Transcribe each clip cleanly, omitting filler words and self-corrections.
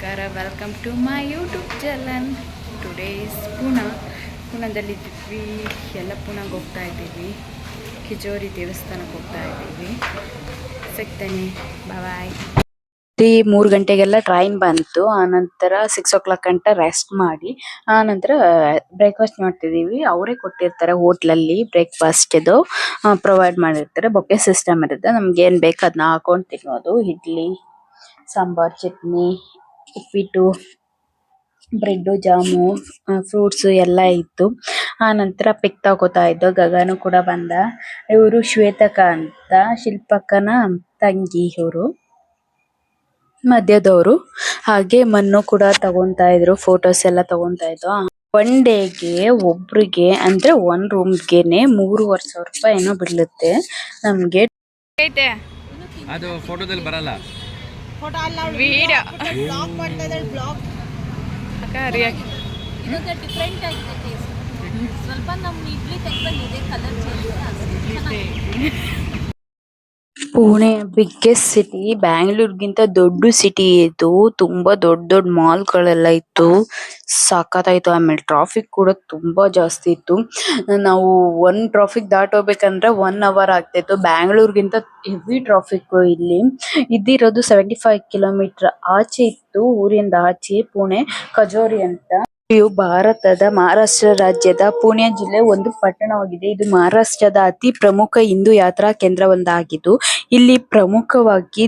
ನಮಸ್ಕಾರ, welcome to my YouTube channel. Today is ಪುಣದಲ್ಲಿದ್ದೀವಿ. ಎಲ್ಲ ಪುಣಗೆ ಹೋಗ್ತಾ ಇದ್ದೀವಿ. ಕಿಜೋರಿ ದೇವಸ್ಥಾನಕ್ಕೆ ಹೋಗ್ತಾ ಇದ್ದೀವಿ. ಸಿಗ್ತೇನೆ, ಬಾಯ್. 3 ಗಂಟೆಗೆಲ್ಲ ಟ್ರೈನ್ ಬಂತು. ಆನಂತರ 6 o'clock ಗಂಟ ರೆಸ್ಟ್ ಮಾಡಿ ಆನಂತರ ಬ್ರೇಕ್ಫಾಸ್ಟ್ ಮಾಡ್ತಿದ್ದೀವಿ. ಅವರೇ ಕೊಟ್ಟಿರ್ತಾರೆ ಹೋಟ್ಲಲ್ಲಿ ಬ್ರೇಕ್ಫಾಸ್ಟ್ ಇದು ಪ್ರೊವೈಡ್ ಮಾಡಿರ್ತಾರೆ. ಬೊಫೆ ಸಿಸ್ಟಮ್ ಇರುತ್ತೆ. ನಮ್ಗೆ ಏನ್ ಬೇಕು ಅದನ್ನ ಹಾಕೊಂಡು ತಿನ್ನೋದು. ಇಡ್ಲಿ, ಸಾಂಬಾರ್, ಚಟ್ನಿ, ಉಪ್ಪಿಟ್ಟು, ಬ್ರೆಡ್, ಜಾಮು, ಫ್ರೂಟ್ಸ್ ಎಲ್ಲ ಇತ್ತು. ಆನಂತರ ಪಿಕ್ ತಗೋತಾ ಇದ್ದೋ. ಗಗನು ಕೂಡ ಬಂದ. ಇವರು ಶ್ವೇತಕ ಅಂತ, ಶಿಲ್ಪಕ್ಕನ ತಂಗಿ ಇವರು, ಮಧ್ಯದವರು. ಹಾಗೆ ಮಣ್ಣು ಕೂಡ ತಗೊಂತಾ ಇದ್ರು. ಫೋಟೋಸ್ ಎಲ್ಲ ತಗೊಂತಾ ಇದ್ರು. ಒನ್ ಡೇಗೆ ಒಬ್ರಿಗೆ ಅಂದ್ರೆ ಒಂದ್ ರೂಮ್ಗೆನೆ 3,500 ರೂಪಾಯಿ ಏನೋ ಬೀಳುತ್ತೆ ನಮ್ಗೆ. ಅದು ಫೋಟೋದಲ್ಲಿ ಬರಲ್ಲ. ಫೋಟೋ ಅಲ್ಲ, ವಿಡಿಯೋ ಬ್ಲಾಗ್ ಮಾಡ್ತಾ ಇದ್ದಾರೆ. ಬ್ಲಾಗ್ ಇದಕ್ಕೆ ಡಿಫರೆಂಟ್ ಆಗಿದೆ ಟೇಸ್ಟ್. ಸ್ವಲ್ಪ ನಮ್ಮ ಇಡ್ಲಿ ತೆಗೆದಿದೆ, colour change. Pune biggest city. ಬ್ಯಾಂಗ್ಳೂರ್ಗಿಂತ ದೊಡ್ಡ ಸಿಟಿ ಇದು. ತುಂಬಾ ದೊಡ್ಡ ದೊಡ್ಡ ಮಾಲ್ಗಳೆಲ್ಲ ಇತ್ತು. ಸಖತ್ತಾಯ್ತು. ಆಮೇಲೆ ಟ್ರಾಫಿಕ್ ಕೂಡ ತುಂಬಾ ಜಾಸ್ತಿ ಇತ್ತು. ನಾವು ಒಂದ್ ಟ್ರಾಫಿಕ್ ದಾಟೋಬೇಕಂದ್ರೆ 1 hour ಆಗ್ತಿತ್ತು. ಬ್ಯಾಂಗ್ಳೂರ್ಗಿಂತ ಹೆವಿ ಟ್ರಾಫಿಕ್ ಇಲ್ಲಿ. ಇದ್ದಿರೋದು 75 ಕಿಲೋಮೀಟರ್ ಆಚೆ ಇತ್ತು. ಊರಿಂದ ಆಚೆ ಪುಣೆ ಕಜೋರಿ ಅಂತ. ಇದು ಭಾರತದ ಮಹಾರಾಷ್ಟ್ರ ರಾಜ್ಯದ ಪುಣೆ ಜಿಲ್ಲೆ ಒಂದು ಪಟ್ಟಣವಾಗಿದೆ. ಇದು ಮಹಾರಾಷ್ಟ್ರದ ಅತಿ ಪ್ರಮುಖ ಹಿಂದೂ ಯಾತ್ರಾ ಕೇಂದ್ರವೊಂದಾಗಿದ್ದು, ಇಲ್ಲಿ ಪ್ರಮುಖವಾಗಿ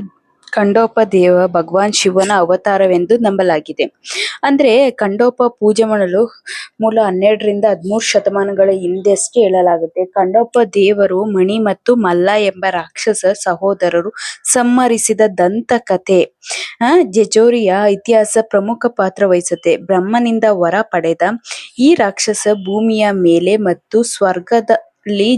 ಖಂಡೋಪ ದೇವ ಭಗವಾನ್ ಶಿವನ ಅವತಾರವೆಂದು ನಂಬಲಾಗಿದೆ. ಅಂದ್ರೆ ಖಂಡೋಪ ಪೂಜೆ ಮಾಡಲು ಮೂಲ 12ರಿಂದ 13 ಶತಮಾನಗಳ ಹಿಂದೆಷ್ಟೇ ಹೇಳಲಾಗುತ್ತೆ. ಖಂಡೋಪ ದೇವರು ಮಣಿ ಮತ್ತು ಮಲ್ಲ ಎಂಬ ರಾಕ್ಷಸ ಸಹೋದರರು ಸಂಹರಿಸಿದ ದಂತಕಥೆ ಜೆಜೋರಿಯ ಇತಿಹಾಸ ಪ್ರಮುಖ ಪಾತ್ರ ವಹಿಸುತ್ತೆ. ಬ್ರಹ್ಮನಿಂದ ವರ ಪಡೆದ ಈ ರಾಕ್ಷಸ ಭೂಮಿಯ ಮೇಲೆ ಮತ್ತು ಸ್ವರ್ಗದಲ್ಲಿ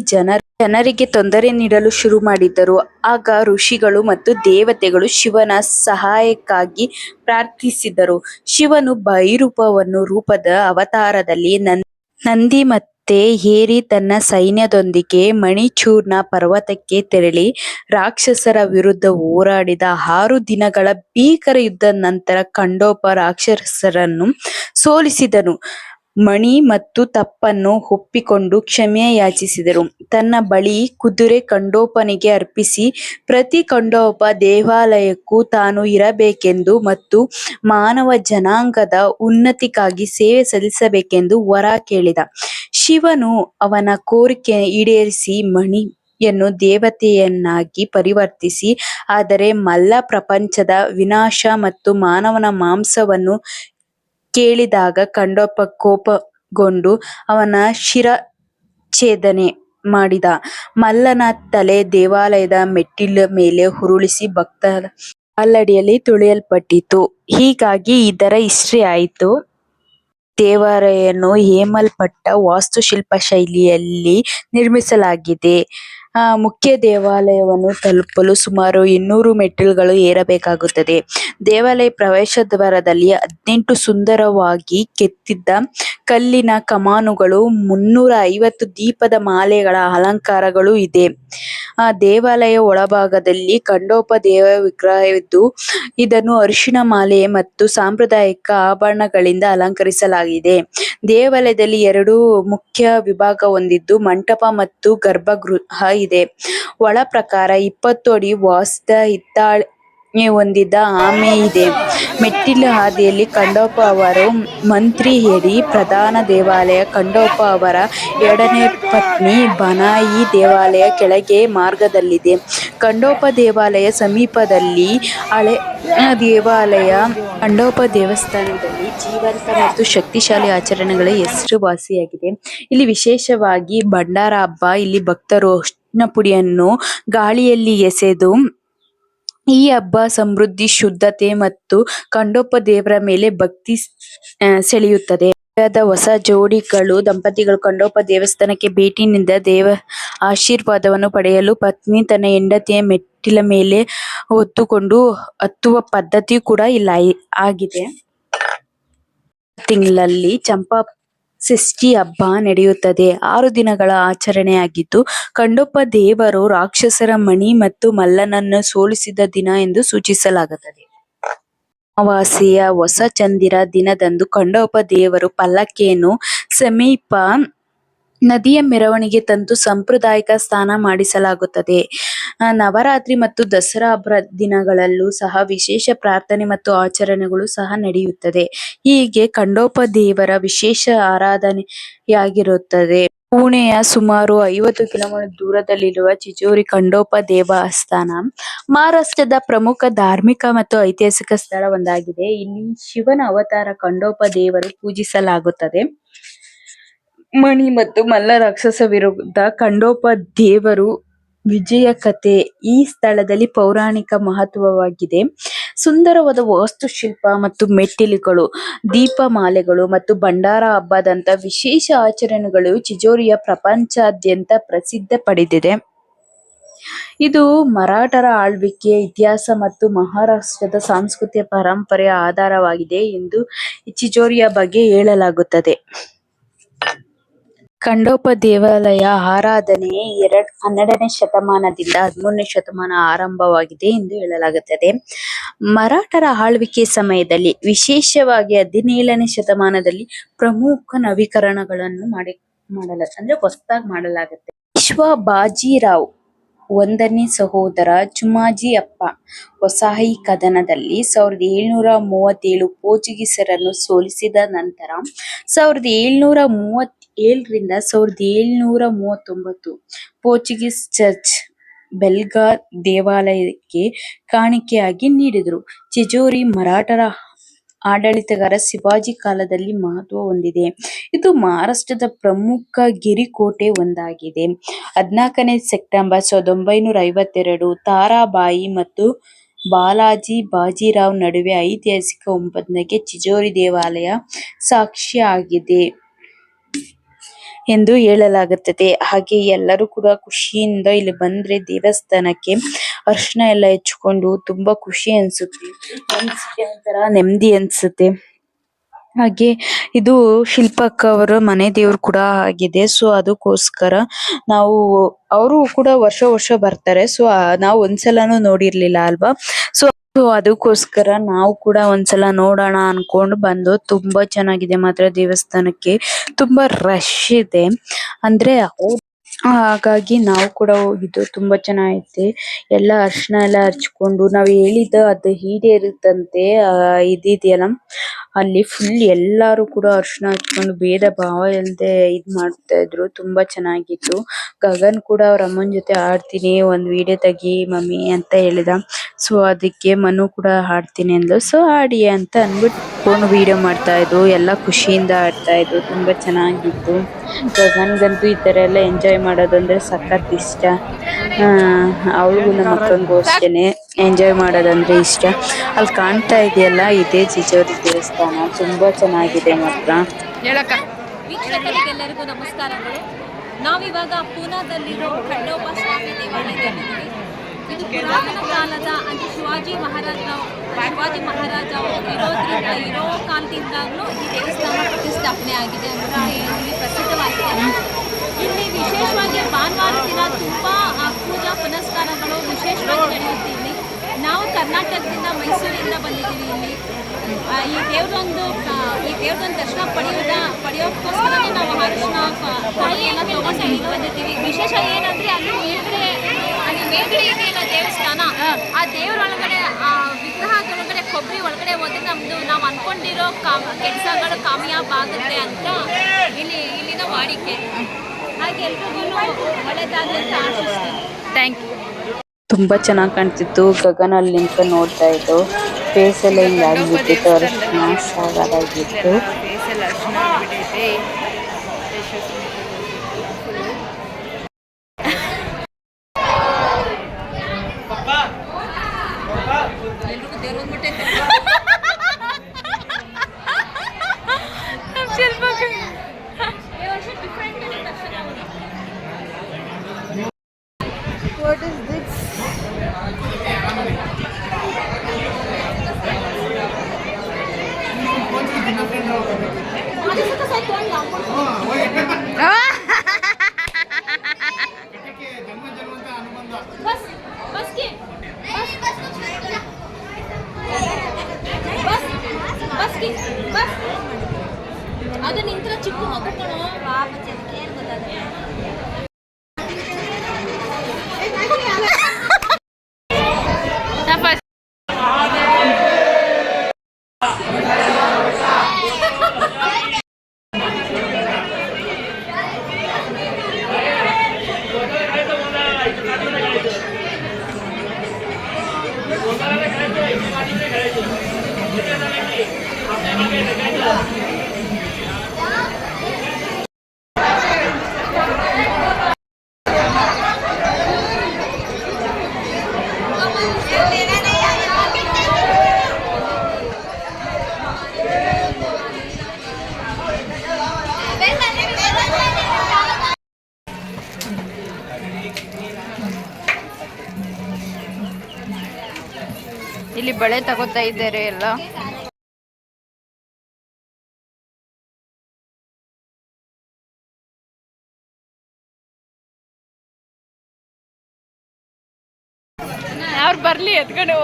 ಜನರಿಗೆ ತೊಂದರೆ ನೀಡಲು ಶುರು ಮಾಡಿದ್ದರು. ಆಗ ಋಷಿಗಳು ಮತ್ತು ದೇವತೆಗಳು ಶಿವನ ಸಹಾಯಕ್ಕಾಗಿ ಪ್ರಾರ್ಥಿಸಿದರು. ಶಿವನು ಭೈರವನ ರೂಪದ ಅವತಾರದಲ್ಲಿ ನಂದಿ ಮತ್ತೆ ಏರಿ ತನ್ನ ಸೈನ್ಯದೊಂದಿಗೆ ಮಣಿಚೂರ್ಣ ಪರ್ವತಕ್ಕೆ ತೆರಳಿ ರಾಕ್ಷಸರ ವಿರುದ್ಧ ಹೋರಾಡಿದ. 6 ದಿನಗಳ ಭೀಕರ ಯುದ್ಧದ ನಂತರ ಖಂಡೋಪ ರಾಕ್ಷಸರನ್ನು ಸೋಲಿಸಿದನು. ಮಣಿ ಮತ್ತು ತಪ್ಪನ್ನು ಒಪ್ಪಿಕೊಂಡು ಕ್ಷಮೆ ಯಾಚಿಸಿದರು. ತನ್ನ ಬಳಿ ಕುದುರೆ ಖಂಡೋಪನಿಗೆ ಅರ್ಪಿಸಿ ಪ್ರತಿ ಖಂಡೋಪ ದೇವಾಲಯಕ್ಕೂ ತಾನು ಇರಬೇಕೆಂದು ಮತ್ತು ಮಾನವ ಜನಾಂಗದ ಉನ್ನತಿಗಾಗಿ ಸೇವೆ ಸಲ್ಲಿಸಬೇಕೆಂದು ವರ ಕೇಳಿದ. ಶಿವನು ಅವನ ಕೋರಿಕೆ ಈಡೇರಿಸಿ ಮಣಿಯನ್ನು ದೇವತೆಯನ್ನಾಗಿ ಪರಿವರ್ತಿಸಿ, ಆದರೆ ಮಲ್ಲ ಪ್ರಪಂಚದ ವಿನಾಶ ಮತ್ತು ಮಾನವನ ಮಾಂಸವನ್ನು ಕೇಳಿದಾಗ ಖಂಡೋಪ ಕೋಪಗೊಂಡು ಅವನ ಶಿರಚ್ಛೇದನೆ ಮಾಡಿದ. ಮಲ್ಲನ ತಲೆ ದೇವಾಲಯದ ಮೆಟ್ಟಿಲ ಮೇಲೆ ಉರುಳಿಸಿ ಭಕ್ತರ ಕಾಲಡಿಯಲ್ಲಿ ತುಳಿಯಲ್ಪಟ್ಟಿತು. ಹೀಗಾಗಿ ಇದರ ಹಿಸ್ಟರಿ ಆಯಿತು. ದೇವಾಲಯವನ್ನು ಹೇಮಲ್ಪಟ್ಟ ವಾಸ್ತುಶಿಲ್ಪ ಶೈಲಿಯಲ್ಲಿ ನಿರ್ಮಿಸಲಾಗಿದೆ. ಮುಖ್ಯ ದೇವಾಲಯವನ್ನು ತಲುಪಲು ಸುಮಾರು 200 ಮೆಟ್ಟಿಲುಗಳು ಏರಬೇಕಾಗುತ್ತದೆ. ದೇವಾಲಯ ಪ್ರವೇಶ ದ್ವಾರದಲ್ಲಿ 18 ಸುಂದರವಾಗಿ ಕೆತ್ತಿದ ಕಲ್ಲಿನ ಕಮಾನುಗಳು, 350 ದೀಪದ ಮಾಲೆಗಳ ಅಲಂಕಾರಗಳು ಇದೆ. ದೇವಾಲಯ ಒಳಭಾಗದಲ್ಲಿ ಖಂಡೋಪ ದೇವ ವಿಗ್ರಹವಿದ್ದು, ಇದನ್ನು ಅರಿಶಿಣ ಮಾಲೆ ಮತ್ತು ಸಾಂಪ್ರದಾಯಿಕ ಆಭರಣಗಳಿಂದ ಅಲಂಕರಿಸಲಾಗಿದೆ. ದೇವಾಲಯದಲ್ಲಿ 2 ಮುಖ್ಯ ವಿಭಾಗ ಹೊಂದಿದ್ದು, ಮಂಟಪ ಮತ್ತು ಗರ್ಭಗೃಹ ಇದೆ. ಒಳ ಪ್ರಾಕಾರ 20 ಅಡಿ ವ್ಯಾಸದ ಹಿತ್ತಾಳೆ ಹೊಂದಿದ ಆಮೆ ಇದೆ. ಮೆಟ್ಟಿಲ ಹಾದಿಯಲ್ಲಿ ಖಂಡೋಪ ಅವರ ಮಂತ್ರಿ ಹೇಳಿ ಪ್ರಧಾನ ದೇವಾಲಯ. ಖಂಡೋಪ ಅವರ 2ನೇ ಪತ್ನಿ ಬನಾಯಿ ದೇವಾಲಯ ಕೆಳಗೆ ಮಾರ್ಗದಲ್ಲಿದೆ. ಖಂಡೋಪ ದೇವಾಲಯ ಸಮೀಪದಲ್ಲಿ ಹಳೆ ದೇವಾಲಯ. ಖಂಡೋಪ ದೇವಸ್ಥಾನದಲ್ಲಿ ಜೀವಂತ ಮತ್ತು ಶಕ್ತಿಶಾಲಿ ಆಚರಣೆಗಳ ಹೆಸರುವಾಸಿಯಾಗಿದೆ. ಇಲ್ಲಿ ವಿಶೇಷವಾಗಿ ಭಂಡಾರ ಹಬ್ಬ. ಇಲ್ಲಿ ಭಕ್ತರು ಅರಿಶಿಣ ಪುಡಿಯನ್ನು ಗಾಳಿಯಲ್ಲಿ ಎಸೆದು ಈ ಹಬ್ಬ ಸಮೃದ್ಧಿ, ಶುದ್ಧತೆ ಮತ್ತು ಖಂಡೋಪ ದೇವರ ಮೇಲೆ ಭಕ್ತಿ ಸೆಳೆಯುತ್ತದೆ. ಮದುವೆಯಾದ ಹೊಸ ದಂಪತಿಗಳು ಖಂಡೋಪ ದೇವಸ್ಥಾನಕ್ಕೆ ಭೇಟಿ ನೀಡಿ ದೇವ ಆಶೀರ್ವಾದವನ್ನು ಪಡೆಯಲು ಪತ್ನಿ ತನ್ನ ಹೆಂಡತಿಯ ಮೆಟ್ಟಿಲ ಮೇಲೆ ಹೊತ್ತುಕೊಂಡು ಹತ್ತುವ ಪದ್ಧತಿ ಕೂಡ ಇಲ್ಲಿ ಆಗಿದೆ. ತಿಂಗಳಲ್ಲಿ ಚಂಪಾ ಷಷ್ಠಿ ಹಬ್ಬ ನಡೆಯುತ್ತದೆ. 6 ದಿನಗಳ ಆಚರಣೆಯಾಗಿದ್ದು, ಖಂಡೋಪ ದೇವರು ರಾಕ್ಷಸರ ಮಣಿ ಮತ್ತು ಮಲ್ಲನನ್ನು ಸೋಲಿಸಿದ ದಿನ ಎಂದು ಸೂಚಿಸಲಾಗುತ್ತದೆ. ಅಮಾವಾಸ್ಯೆಯ ಹೊಸ ಚಂದಿರ ದಿನದಂದು ಖಂಡೋಬ ದೇವರು ಪಲ್ಲಕ್ಕಿಯನ್ನು ಸಮೀಪ ನದಿಯ ಮೆರವಣಿಗೆ ತಂದು ಸಾಂಪ್ರದಾಯಿಕ ಸ್ನಾನ ಮಾಡಿಸಲಾಗುತ್ತದೆ. ನವರಾತ್ರಿ ಮತ್ತು ದಸರಾ ಹಬ್ಬ ದಿನಗಳಲ್ಲೂ ಸಹ ವಿಶೇಷ ಪ್ರಾರ್ಥನೆ ಮತ್ತು ಆಚರಣೆಗಳು ಸಹ ನಡೆಯುತ್ತದೆ. ಹೀಗೆ ಖಂಡೋಬ ದೇವರ ವಿಶೇಷ ಆರಾಧನೆಯಾಗಿರುತ್ತದೆ. ಪುಣೆಯ ಸುಮಾರು 50 ಕಿಲೋಮೀಟರ್ ದೂರದಲ್ಲಿರುವ ಚಿಚೋರಿ ಖಂಡೋಬ ದೇವಸ್ಥಾನ ಮಹಾರಾಷ್ಟ್ರದ ಪ್ರಮುಖ ಧಾರ್ಮಿಕ ಮತ್ತು ಐತಿಹಾಸಿಕ ಸ್ಥಳ ಒಂದಾಗಿದೆ. ಇಲ್ಲಿ ಶಿವನ ಅವತಾರ ಖಂಡೋಬ ದೇವರು ಪೂಜಿಸಲಾಗುತ್ತದೆ. ಮಣಿ ಮತ್ತು ಮಲ್ಲ ರಾಕ್ಷಸ ವಿರುದ್ಧ ಖಂಡೋಬ ದೇವರು ವಿಜಯ ಕಥೆ ಈ ಸ್ಥಳದಲ್ಲಿ ಪೌರಾಣಿಕ ಮಹತ್ವವಾಗಿದೆ. ಸುಂದರವಾದ ವಾಸ್ತುಶಿಲ್ಪ ಮತ್ತು ಮೆಟ್ಟಿಲುಗಳು, ದೀಪಮಾಲೆಗಳು ಮತ್ತು ಭಂಡಾರ ಹಬ್ಬದಂತ ವಿಶೇಷ ಆಚರಣೆಗಳು ಚಿಚೋರಿಯ ಪ್ರಪಂಚಾದ್ಯಂತ ಪ್ರಸಿದ್ಧಿ ಪಡೆದಿದೆ. ಇದು ಮರಾಠರ ಆಳ್ವಿಕೆಯ ಇತಿಹಾಸ ಮತ್ತು ಮಹಾರಾಷ್ಟ್ರದ ಸಾಂಸ್ಕೃತಿಕ ಪರಂಪರೆಯ ಆಧಾರವಾಗಿದೆ ಎಂದು ಚಿಚೋರಿಯ ಬಗ್ಗೆ ಹೇಳಲಾಗುತ್ತದೆ. ಖಂಡೋಬ ದೇವಾಲಯ ಆರಾಧನೆ 12ನೇ ಶತಮಾನದಿಂದ 13ನೇ ಶತಮಾನ ಆರಂಭವಾಗಿದೆ ಎಂದು ಹೇಳಲಾಗುತ್ತದೆ. ಮರಾಠರ ಆಳ್ವಿಕೆ ಸಮಯದಲ್ಲಿ ವಿಶೇಷವಾಗಿ 17ನೇ ಶತಮಾನದಲ್ಲಿ ಪ್ರಮುಖ ನವೀಕರಣಗಳನ್ನು ಹೊಸದಾಗಿ ಮಾಡಲಾಗುತ್ತೆ. ಪೇಶ್ವಾ ಬಾಜಿರಾವ್ ಒಂದನೇ ಸಹೋದರ ಚುಮಾಜಿ ಅಪ್ಪ ವಸಾಯಿ ಕದನದಲ್ಲಿ 1737 ಪೋರ್ಚುಗೀಸರನ್ನು ಸೋಲಿಸಿದ ನಂತರ 1737ರಿಂದ 1739 ಪೋರ್ಚುಗೀಸ್ ಚರ್ಚ್ ಬೆಲ್ಗಾರ್ ದೇವಾಲಯಕ್ಕೆ ಕಾಣಿಕೆಯಾಗಿ ನೀಡಿದರು. ಚಿಚೋರಿ ಮರಾಠರ ಆಡಳಿತಗಾರ ಶಿವಾಜಿ ಕಾಲದಲ್ಲಿ ಮಹತ್ವ ಹೊಂದಿದೆ. ಇದು ಮಹಾರಾಷ್ಟ್ರದ ಪ್ರಮುಖ ಗಿರಿಕೋಟೆ ಒಂದಾಗಿದೆ. 14ನೇ ಸೆಪ್ಟೆಂಬರ್ 1952 ತಾರಾಬಾಯಿ ಮತ್ತು ಬಾಲಾಜಿ ಬಾಜಿರಾವ್ ನಡುವೆ ಐತಿಹಾಸಿಕ ಒಪ್ಪಂದಕ್ಕೆ ಚಿಚೋರಿ ದೇವಾಲಯ ಸಾಕ್ಷಿಯಾಗಿದೆ ಎಂದು ಹೇಳಲಾಗುತ್ತದೆ. ಹಾಗೆ ಎಲ್ಲರೂ ಕೂಡ ಖುಷಿಯಿಂದ ಇಲ್ಲಿ ಬಂದ್ರೆ ದೇವಸ್ಥಾನಕ್ಕೆ ಅರ್ಶನ ಎಲ್ಲ ಹಚ್ಕೊಂಡು ತುಂಬಾ ಖುಷಿ ಅನ್ಸುತ್ತೆ. ಮನಸ್ಸಿಗೆ ಒಂಥರ ನೆಮ್ಮದಿ ಅನ್ಸುತ್ತೆ. ಹಾಗೆ ಇದು ಶಿಲ್ಪಕ್ಕ ಅವರ ಮನೆ ದೇವ್ರು ಕೂಡ ಆಗಿದೆ. ಸೊ ಅದಕ್ಕೋಸ್ಕರ ನಾವು ಅವರು ಕೂಡ ವರ್ಷ ಬರ್ತಾರೆ. ಸೊ ನಾವು ಒಂದ್ಸಲನೂ ನೋಡಿರ್ಲಿಲ್ಲ ಅಲ್ವಾ. ಸೊ ಅದಕ್ಕೋಸ್ಕರ ನಾವು ಕೂಡ ಒಂದ್ಸಲ ನೋಡೋಣ ಅನ್ಕೊಂಡು ಬಂದು. ತುಂಬಾ ಚೆನ್ನಾಗಿದೆ ಮಾತ್ರ ದೇವಸ್ಥಾನಕ್ಕೆ ತುಂಬಾ ರಶ್ ಇದೆ ಅಂದ್ರೆ ಹಾಗಾಗಿ ನಾವು ಕೂಡ ಹೋಗಿದ್ದು. ತುಂಬಾ ಚೆನ್ನಾಗೈತೆ. ಎಲ್ಲ ಅರ್ಶನ ಎಲ್ಲ ಹಚ್ಕೊಂಡು ನಾವ್ ಹೇಳಿದ ಅದು ಈಡೇರುತ್ತಂತೆ. ಇದಿದೆಯಲ್ಲ ಅಲ್ಲಿ ಫುಲ್ ಎಲ್ಲಾರು ಕೂಡ ಅರ್ಶನ ಹಚ್ಕೊಂಡು ಭೇದ ಭಾವ ಇಲ್ದೆ ಇದ್ ಮಾಡ್ತಾ ಇದ್ರು. ತುಂಬಾ ಚೆನ್ನಾಗಿತ್ತು. ಗಗನ್ ಕೂಡ ಅವ್ರ ಅಮ್ಮನ ಜೊತೆ ಆಡ್ತೀನಿ ಒಂದ್ ವಿಡಿಯೋ ತೆಗಿ ಮಮ್ಮಿ ಅಂತ ಹೇಳಿದ. ಸೊ ಅದಕ್ಕೆ ಮನು ಕೂಡ ಆಡ್ತೀನಿ ಅಂದ್ಲು. ಸೊ ಆಡಿ ಅಂತ ಅಂದ್ಬಿಟ್ಟು ಫೋನ್ ವಿಡಿಯೋ ಮಾಡ್ತಾ ಇದ್ವು. ಎಲ್ಲ ಖುಷಿಯಿಂದ ಆಡ್ತಾ ಇದ್ವು. ತುಂಬಾ ಚೆನ್ನಾಗಿತ್ತು. ಗಗನ್ಗಂತೂ ಈ ತರ ಎಲ್ಲ ಎಂಜಾಯ್ ಮಾಡೋದಂದ್ರೆ ಸಖತ್ ಇಷ್ಟ. ಅವಳಿಗೂ ನಮ್ಮ ಅಕ್ಕಂಗೂ ಅಷ್ಟೇನೆ ಎಂಜಾಯ್ ಮಾಡೋದಂದ್ರೆ ಇಷ್ಟ. ಅಲ್ಲಿ ಕಾಣ್ತಾ ಇದೆಯಲ್ಲ ಇದೇ ಚಿಚೋರಿ ದೇವಸ್ಥಾನ. ತುಂಬಾ ಚೆನ್ನಾಗಿದೆ ಮಾತ್ರ. ವೀಕ್ಷಕರಿಗೆಲ್ಲರಿಗೂ ನಮಸ್ಕಾರಗಳು. ನಾವಿವಾಗ ಪೂನಾದಲ್ಲಿರೋ ಖಂಡೋಬ ಸ್ವಾಮಿ ದೇವಾಲಯದಲ್ಲಿದ್ದೀವಿ. ಇದು ಪುರಾತನ ಕಾಲದ ಅಂದ್ರೆ ಶಿವಾಜಿ ಮಹಾರಾಜ ಇರೋ ಕಾಲದಿಂದಾಗಲೂ ಈ ದೇವಸ್ಥಾನ ಪ್ರತಿಷ್ಠಾಪನೆ ಆಗಿದೆ ಅಂತ ಇಲ್ಲಿ ಪ್ರಸಿದ್ಧವಾಗಿದೆ. ಇಲ್ಲಿ ವಿಶೇಷವಾಗಿ ಭಾನುವಾರ ದಿನ ತುಂಬ ಪೂಜಾ ಪುನಸ್ಕಾರಗಳು ವಿಶೇಷವಾಗಿ ನಡೆಯುತ್ತೆ. ಇಲ್ಲಿ ನಾವು ಕರ್ನಾಟಕದಿಂದ ಮೈಸೂರಿಂದ ಬಂದಿದ್ದೀವಿ. ಇಲ್ಲಿ ಈ ದೇವ್ರದೊಂದು ದರ್ಶನ ಪಡೆಯೋಕ್ಕೋಸ್ಕರನೇ ನಾವು ಅರಿಶಿನ ಕಾಯಿಯೆಲ್ಲ ತೊಗೊಂಡು ಇಲ್ಲಿ ಬಂದಿದ್ದೀವಿ. ವಿಶೇಷ ಏನಂದರೆ ಅಲ್ಲಿ ಮೇಲ್ಗಡೆ ಇದೆಯಲ್ಲ ದೇವಸ್ಥಾನ, ಆ ದೇವರೊಳಗಡೆ ಆ ವಿಗ್ರಹದೊಳಗಡೆ ಕೊಬ್ಬರಿ ಒಳಗಡೆ ಹೋದ್ರೆ ನಾವು ಅನ್ಕೊಂಡಿರೋ ಕೆಲಸಗಳು ಕಾಮಯಾಬ್ ಆಗುತ್ತೆ ಅಂತ ಇಲ್ಲಿನ ವಾಡಿಕೆ. ಹಾಗೆ ಎಲ್ರಿಗೂ ಒಳ್ಳೆದಾಗಲಿ ಅಂತ ಆಶಿಸ್ತೀನಿ. Thank you. ತುಂಬಾ ಚೆನ್ನಾಗಿ ಕಾಣ್ತಿತ್ತು. ಗಗನ್ ಅಲ್ಲಿ ನಿಂತು ನೋಡ್ತಾ ಇದ್ದು. ಫೇಸ್ ಎಲ್ಲ ಹಿಂಗಾಗ್ಬಿಟ್ಟಿತ್ತು. ಅರ್ಶನ ಸಾಕಾಗಿತ್ತು. What is this? बस ಹೋಗಿ ಬಾ. ಅದು ನಿಂತ್ರ ಚಿಕ್ಕ ಮಗು ಕಣೋ. ಅದಕ್ಕೆ ಏನು ಗೊತ್ತಾಗುತ್ತೆ. ಇಲ್ಲಿ ಬಳೆ ತಗೋತಾ ಇದ್ದಾರೆ ಎಲ್ಲ. ಅವ್ರು ಬರ್ಲಿ ಎತ್ಕೊಂಡು.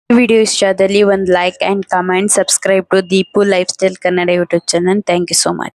ವಿಡಿಯೋ ಇಷ್ಟ ಆದಲ್ಲಿ ಒಂದು like and comment, subscribe to Deepu lifestyle Kannada YouTube channel. Thank you so much.